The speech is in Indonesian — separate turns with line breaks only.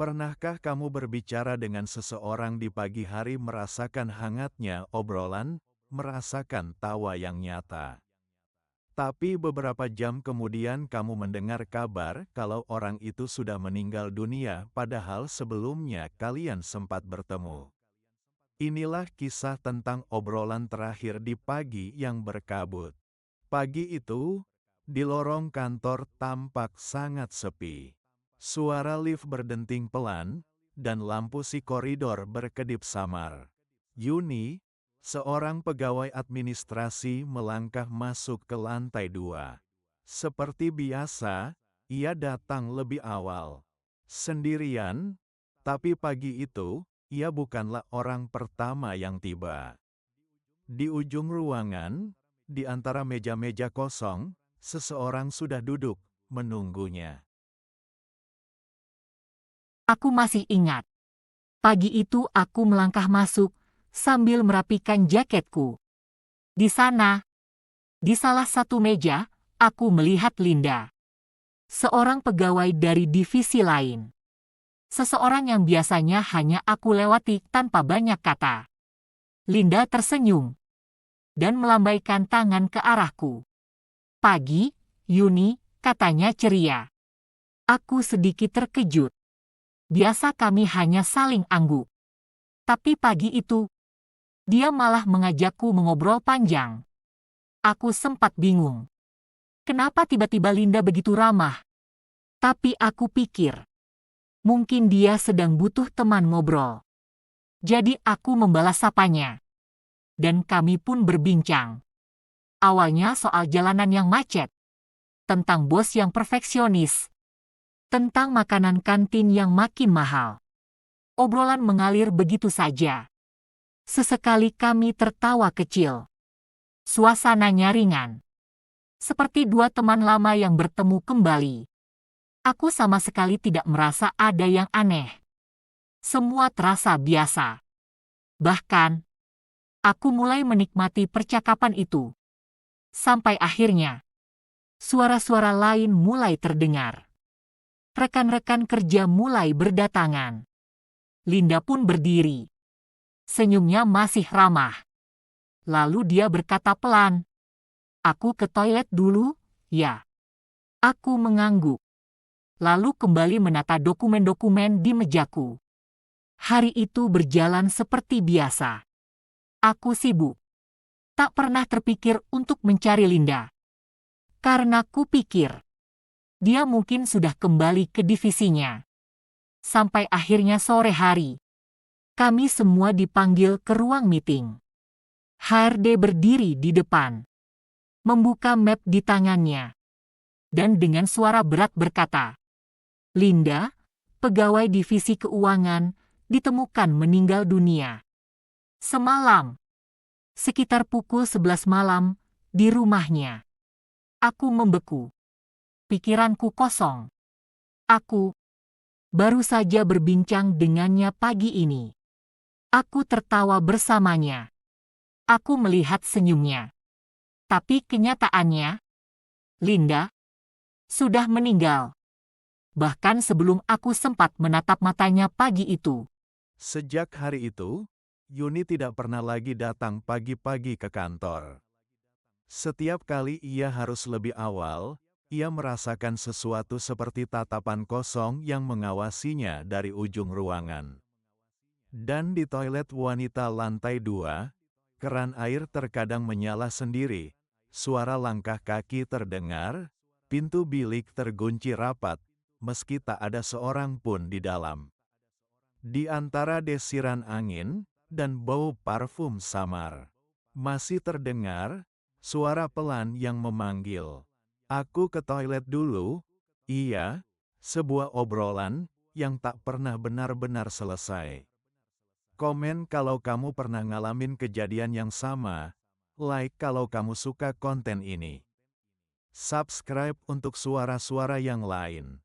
Pernahkah kamu berbicara dengan seseorang di pagi hari merasakan hangatnya obrolan, merasakan tawa yang nyata? Tapi beberapa jam kemudian kamu mendengar kabar kalau orang itu sudah meninggal dunia padahal sebelumnya kalian sempat bertemu. Inilah kisah tentang obrolan terakhir di pagi yang berkabut. Pagi itu, di lorong kantor tampak sangat sepi. Suara lift berdenting pelan, dan lampu si koridor berkedip samar. Yuni, seorang pegawai administrasi melangkah masuk ke lantai 2. Seperti biasa, ia datang lebih awal. Sendirian, tapi pagi itu, ia bukanlah orang pertama yang tiba. Di ujung ruangan, di antara meja-meja kosong, seseorang sudah duduk, menunggunya.
Aku masih ingat. Pagi itu aku melangkah masuk, sambil merapikan jaketku. Di sana, di salah satu meja, aku melihat Linda. Seorang pegawai dari divisi lain. Seseorang yang biasanya hanya aku lewati tanpa banyak kata. Linda tersenyum dan melambaikan tangan ke arahku. "Pagi, Yuni," katanya ceria. Aku sedikit terkejut. Biasa kami hanya saling angguk. Tapi pagi itu, dia malah mengajakku mengobrol panjang. Aku sempat bingung. Kenapa tiba-tiba Linda begitu ramah? Tapi aku pikir, mungkin dia sedang butuh teman ngobrol. Jadi aku membalas sapanya. Dan kami pun berbincang. Awalnya soal jalanan yang macet, tentang bos yang perfeksionis, tentang makanan kantin yang makin mahal. Obrolan mengalir begitu saja. Sesekali kami tertawa kecil. Suasananya ringan. Seperti dua teman lama yang bertemu kembali. Aku sama sekali tidak merasa ada yang aneh. Semua terasa biasa. Bahkan, aku mulai menikmati percakapan itu. Sampai akhirnya, suara-suara lain mulai terdengar. Rekan-rekan kerja mulai berdatangan. Linda pun berdiri. Senyumnya masih ramah. Lalu dia berkata pelan, "Aku ke toilet dulu, ya." Aku mengangguk. Lalu kembali menata dokumen-dokumen di mejaku. Hari itu berjalan seperti biasa. Aku sibuk. Tak pernah terpikir untuk mencari Linda. Karena kupikir, dia mungkin sudah kembali ke divisinya. Sampai akhirnya sore hari, kami semua dipanggil ke ruang meeting. HRD berdiri di depan, membuka map di tangannya, dan dengan suara berat berkata, "Linda, pegawai divisi keuangan, ditemukan meninggal dunia. Semalam, sekitar pukul 11 malam, di rumahnya." Aku membeku. Pikiranku kosong. Aku baru saja berbincang dengannya pagi ini. Aku tertawa bersamanya. Aku melihat senyumnya. Tapi kenyataannya, Linda sudah meninggal. Bahkan sebelum aku sempat menatap matanya pagi itu.
Sejak hari itu, Yuni tidak pernah lagi datang pagi-pagi ke kantor. Setiap kali ia harus lebih awal, ia merasakan sesuatu seperti tatapan kosong yang mengawasinya dari ujung ruangan. Dan di toilet wanita lantai 2, keran air terkadang menyala sendiri, suara langkah kaki terdengar, pintu bilik terkunci rapat, meski tak ada seorang pun di dalam. Di antara desiran angin dan bau parfum samar, masih terdengar suara pelan yang memanggil, "Aku ke toilet dulu." Iya, sebuah obrolan yang tak pernah benar-benar selesai. Komen kalau kamu pernah ngalamin kejadian yang sama, like kalau kamu suka konten ini. Subscribe untuk suara-suara yang lain.